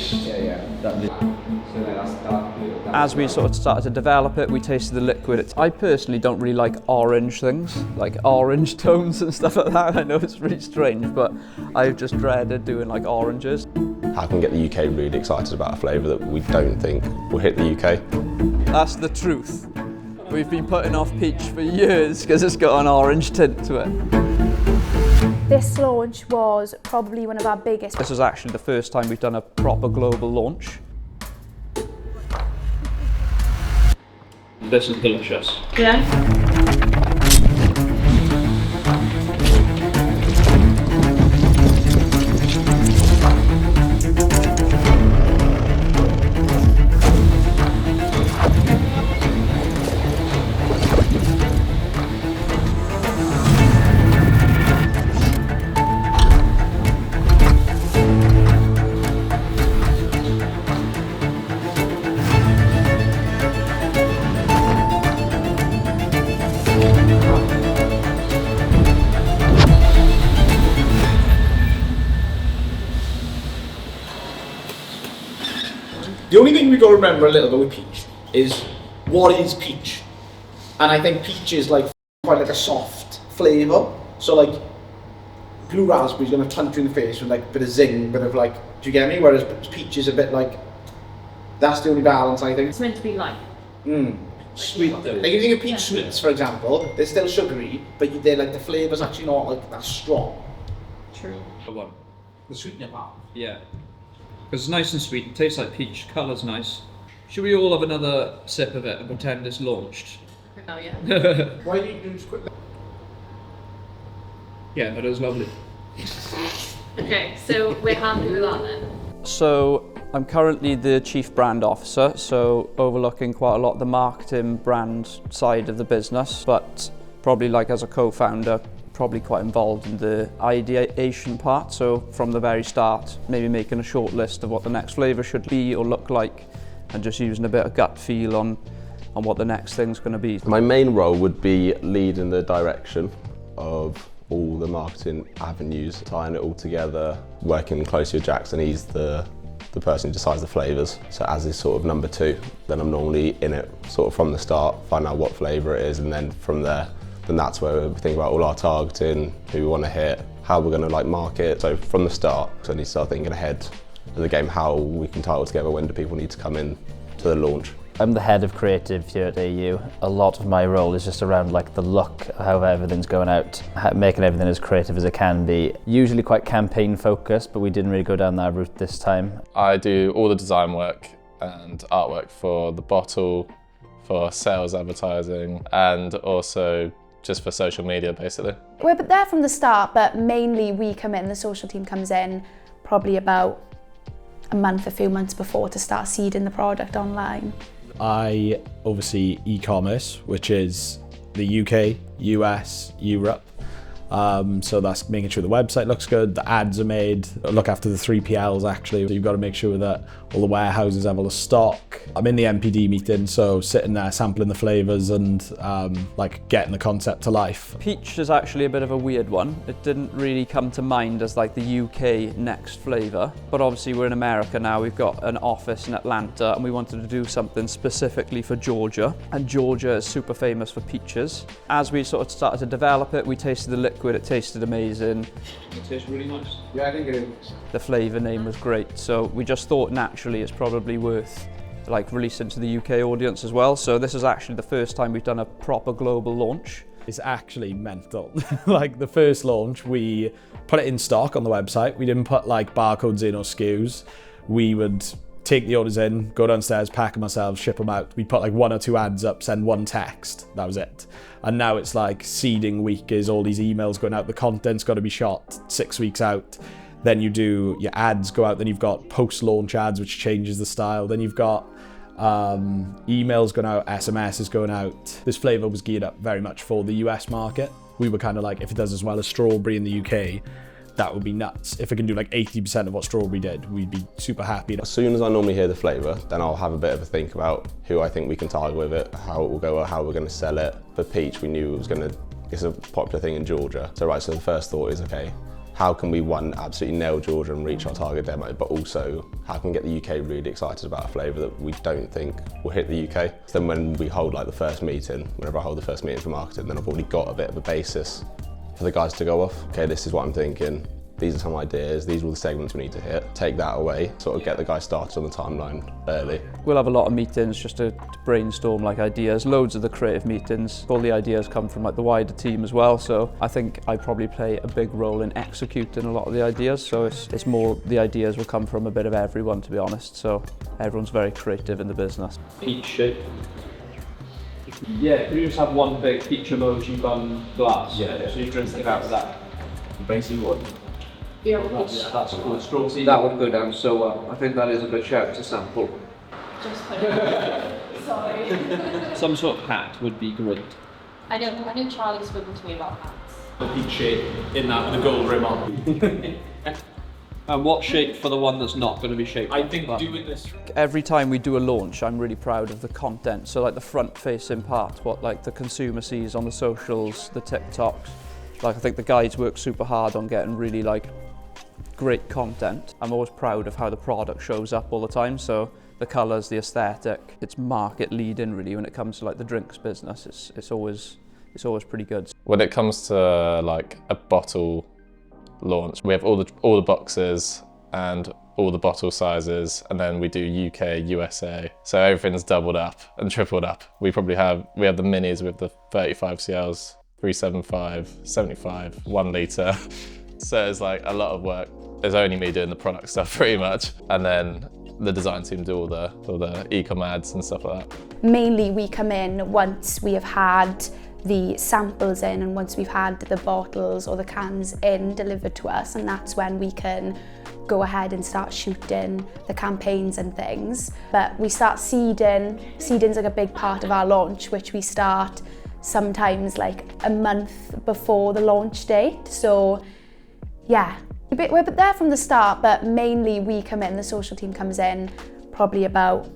taste. Yeah. So then that's dark blue. As we sort of started to develop it, we tasted the liquid. I personally don't really like orange things, like orange tones and stuff like that. I know it's really strange, but I've just dreaded doing like oranges. How can we get the UK really excited about a flavour that we don't think will hit the UK? That's the truth. We've been putting off peach for years because it's got an orange tint to it. This launch was probably one of our biggest. This was actually the first time we've done a proper global launch. This is delicious. Yeah. The only thing we've got to remember a little bit with peach is what is peach? And I think peach is like quite like a soft flavour. So like blue raspberry is going to punch you in the face with like a bit of zing, bit of like, do you get me? Whereas peach is a bit like, that's the only balance I think. It's meant to be light. Sweet though. Like if you think of peach sweets for example, they're still sugary, but they're like the flavour's actually not like that strong. True. The one. The sweetener part. Yeah. Because it's nice and sweet, it tastes like peach, colour's nice. Should we all have another sip of it and pretend it's launched? Oh yeah. Why do you use quick? Yeah, but it was lovely. Okay, so we're happy with that then. So I'm currently the Chief Brand Officer, so overlooking quite a lot of the marketing brand side of the business, but probably like as a co-founder, probably quite involved in the ideation part. So from the very start, maybe making a short list of what the next flavour should be or look like, and just using a bit of gut feel on what the next thing's going to be. My main role would be leading the direction of all the marketing avenues, tying it all together, working closely with Jackson. He's the person who decides the flavours. So as is sort of number two, then I'm normally in it sort of from the start, find out what flavour it is, and then from there, then that's where we think about all our targeting, who we want to hit, how we're going to like market. So from the start, so I need to start thinking ahead of the game, how we can tie it all together, when do people need to come in to the launch. I'm the head of creative here at AU. A lot of my role is just around like the look, how everything's going out, making everything as creative as it can be. Usually quite campaign focused, but we didn't really go down that route this time. I do all the design work and artwork for the bottle, for sales advertising, and also just for social media basically. We're there from the start, but mainly we come in, the social team comes in probably about a few months before to start seeding the product online. I oversee e-commerce, which is the UK, US, Europe. So that's making sure the website looks good, the ads are made, look after the 3PLs actually. So you've got to make sure that all the warehouses have all the stock. I'm in the MPD meeting, so sitting there sampling the flavours and like getting the concept to life. Peach is actually a bit of a weird one. It didn't really come to mind as like the UK next flavour, but obviously we're in America now, we've got an office in Atlanta and we wanted to do something specifically for Georgia, and Georgia is super famous for peaches. As we sort of started to develop it, we tasted the liquid, it tasted amazing. It tastes really nice. Yeah, I think it is. The flavour name was great, so we just thought naturally it's probably worth like releasing to the UK audience as well. So this is actually the first time we've done a proper global launch. It's actually mental. Like the first launch, we put it in stock on the website. We didn't put like barcodes in or SKUs. We would take the orders in, go downstairs, pack them ourselves, ship them out. We put like 1 or 2 ads up, send 1 text, that was it. And now it's like seeding week is all these emails going out, the content's got to be shot 6 weeks out. Then you do your ads go out, then you've got post-launch ads, which changes the style. Then you've got emails going out, SMS is going out. This flavour was geared up very much for the US market. We were kind of like, if it does as well as strawberry in the UK, that would be nuts. If it can do like 80% of what strawberry did, we'd be super happy. As soon as I normally hear the flavour, then I'll have a bit of a think about who I think we can target with it, how it will go, or how we're going to sell it. For peach, we knew it was going to, it's a popular thing in Georgia. So the first thought is, okay, how can we, one, absolutely nail Georgia and reach our target demo, but also how can we get the UK really excited about a flavour that we don't think will hit the UK. So then when we hold like the first meeting, whenever I hold the first meeting for marketing, then I've already got a bit of a basis for the guys to go off. Okay, this is what I'm thinking. These are some ideas, these are all the segments we need to hit. Take that away, sort of get the guys started on the timeline early. We'll have a lot of meetings just to brainstorm like ideas, loads of the creative meetings. All the ideas come from like the wider team as well, so I think I probably play a big role in executing a lot of the ideas, so it's more the ideas will come from a bit of everyone, to be honest, so everyone's very creative in the business. Peach shape. Yeah, you just have one big peach emoji bun glass. Yeah. So you drink it out of that. Basically what? Yeah, that's cool. Straw tea. That would go down so well. I think that is a good shout to sample. Just put it. Sorry. Some sort of hat would be great. I know Charlie's spoken to me about hats. The peach shape in that with a gold rim on. And what shape for the one that's not going to be shaped? I think doing this. Every time we do a launch, I'm really proud of the content. So like the front-facing part, what like the consumer sees on the socials, the TikToks. Like I think the guys work super hard on getting really like great content. I'm always proud of how the product shows up all the time. So the colours, the aesthetic, it's market leading really when it comes to like the drinks business. It's always pretty good. When it comes to like a bottle launch, we have all the boxes and all the bottle sizes, and then we do UK, USA. So everything's doubled up and tripled up. We have the minis with the 35 CLs, 375, 75, 1 litre. So it's like a lot of work. It's only me doing the product stuff pretty much. And then the design team do all the e-com ads and stuff like that. Mainly we come in once we have had the samples in and once we've had the bottles or the cans in delivered to us, and that's when we can go ahead and start shooting the campaigns and things. But we start seeding. Seeding's like a big part of our launch, which we start sometimes like a month before the launch date. So yeah, we're there from the start, but mainly we come in, the social team comes in probably about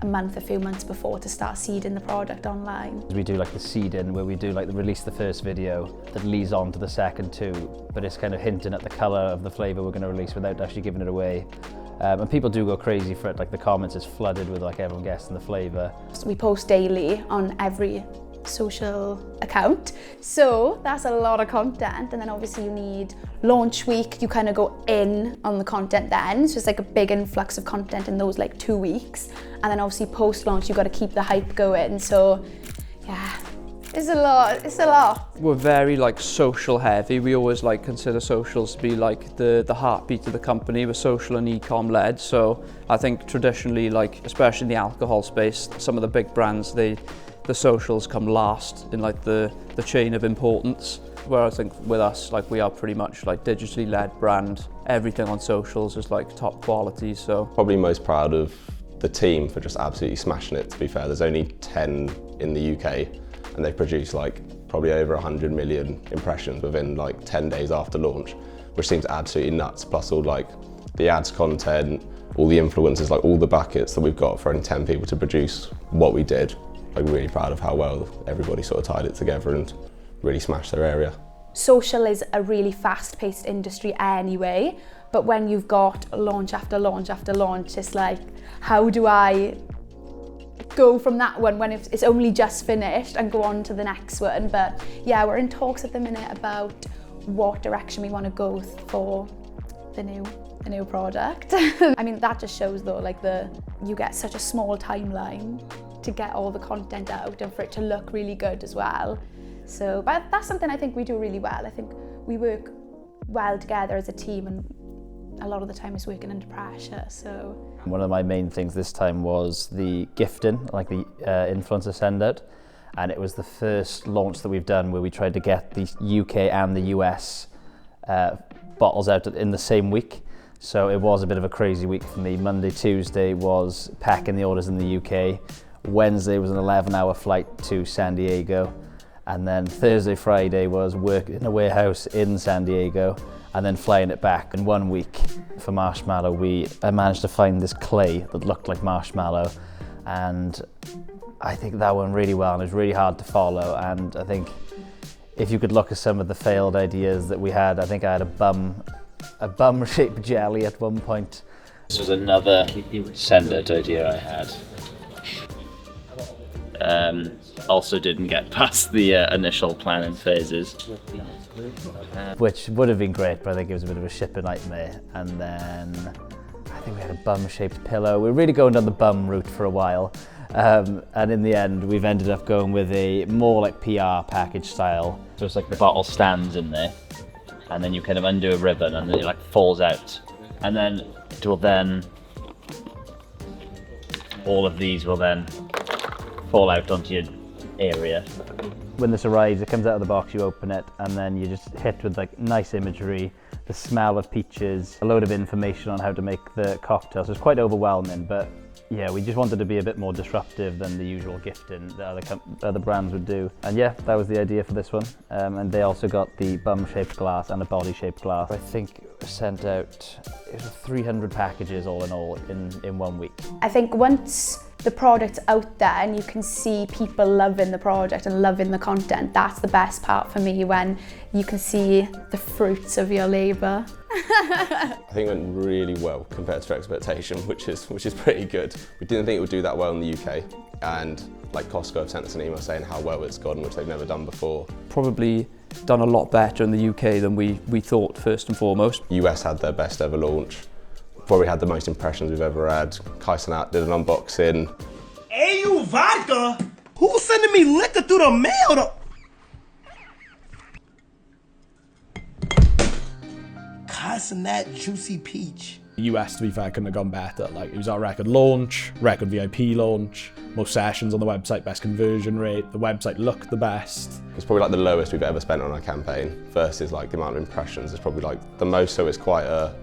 a few months before to start seeding the product online. We do like the seeding where we do like release the first video that leads on to the second two, but it's kind of hinting at the colour of the flavour we're going to release without actually giving it away. And people do go crazy for it, like the comments is flooded with like everyone guessing the flavour. So we post daily on every social account, so that's a lot of content. And then obviously you need launch week, you kind of go in on the content then, so it's like a big influx of content in those like 2 weeks. And then obviously post launch you've got to keep the hype going, so yeah, it's a lot. We're very like social heavy. We always like consider socials to be like the heartbeat of the company. We're social and e-com led, so I think traditionally, like especially in the alcohol space, some of the big brands, the socials come last in like the chain of importance, where I think with us, like we are pretty much like digitally led brand. Everything on socials is like top quality. So Probably most proud of the team for just absolutely smashing it, to be fair. There's only 10 in the UK and they produce like probably over 100 million impressions within like 10 days after launch, which seems absolutely nuts. Plus all like the ads content, all the influencers, like all the buckets that we've got for only 10 people to produce what we did. I'm really proud of how well everybody sort of tied it together and really smashed their area. Social is a really fast-paced industry anyway, but when you've got launch after launch after launch, it's like, how do I go from that one when it's only just finished and go on to the next one? But yeah, we're in talks at the minute about what direction we want to go for the new product. I mean, that just shows though, like you get such a small timeline to get all the content out and for it to look really good as well. So, but that's something I think we do really well. I think we work well together as a team, and a lot of the time it's working under pressure. So one of my main things this time was the gifting, like the influencer send out, and it was the first launch that we've done where we tried to get the UK and the US bottles out in the same week. So it was a bit of a crazy week for me. Monday, Tuesday was packing the orders in the UK. Wednesday was an 11-hour flight to San Diego. And then Thursday, Friday was work in a warehouse in San Diego and then flying it back. In 1 week for marshmallow, I managed to find this clay that looked like marshmallow. And I think that went really well and it was really hard to follow. And I think if you could look at some of the failed ideas that we had, I think I had a bum-shaped jelly at one point. This was another send-out idea I had. Also didn't get past the initial planning phases. Which would have been great, but I think it was a bit of a shipping nightmare. And then I think we had a bum-shaped pillow. We were really going down the bum route for a while. And in the end, we've ended up going with a more like PR package style. So it's like the bottle stands in there, and then you kind of undo a ribbon and then it like falls out. And then it will then, all of these will then fall out onto your area. When this arrives, it comes out of the box, you open it, and then you just hit with like nice imagery, the smell of peaches, a load of information on how to make the cocktail. So it's quite overwhelming, but yeah, we just wanted to be a bit more disruptive than the usual gifting that other brands would do. And yeah, that was the idea for this one. And they also got the bum-shaped glass and a body-shaped glass. I think we sent out 300 packages all in all in 1 week. I think once the product's out there and you can see people loving the product and loving the content, that's the best part for me, when you can see the fruits of your labour. I think it went really well compared to expectation, which is pretty good. We didn't think it would do that well in the UK, and like Costco have sent us an email saying how well it's gone, which they've never done before. Probably done a lot better in the UK than we thought, first and foremost. US had their best ever launch. Probably had the most impressions we've ever had. Kai Cenat did an unboxing. Au Vodka? Who's sending me liquor through the mail? Kai Cenat Juicy Peach. The US, to be fair, couldn't have gone better. Like, it was our record launch, record VIP launch, most sessions on the website, best conversion rate. The website looked the best. It's probably like the lowest we've ever spent on our campaign versus like the amount of impressions. It's probably like the most, so it's quite a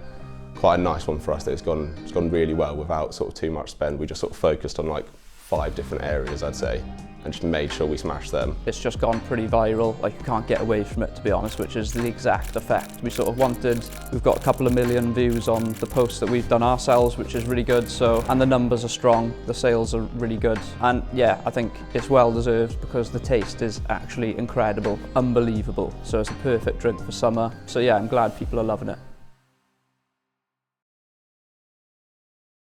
nice one for us that it's gone really well without sort of too much spend. We just sort of focused on like 5 different areas, I'd say, and just made sure we smashed them. It's just gone pretty viral, like you can't get away from it, to be honest, which is the exact effect we sort of wanted. We've got a couple of million views on the posts that we've done ourselves, which is really good. So, and the numbers are strong, the sales are really good. And yeah, I think it's well deserved because the taste is actually incredible, unbelievable. So it's a perfect drink for summer. So yeah, I'm glad people are loving it.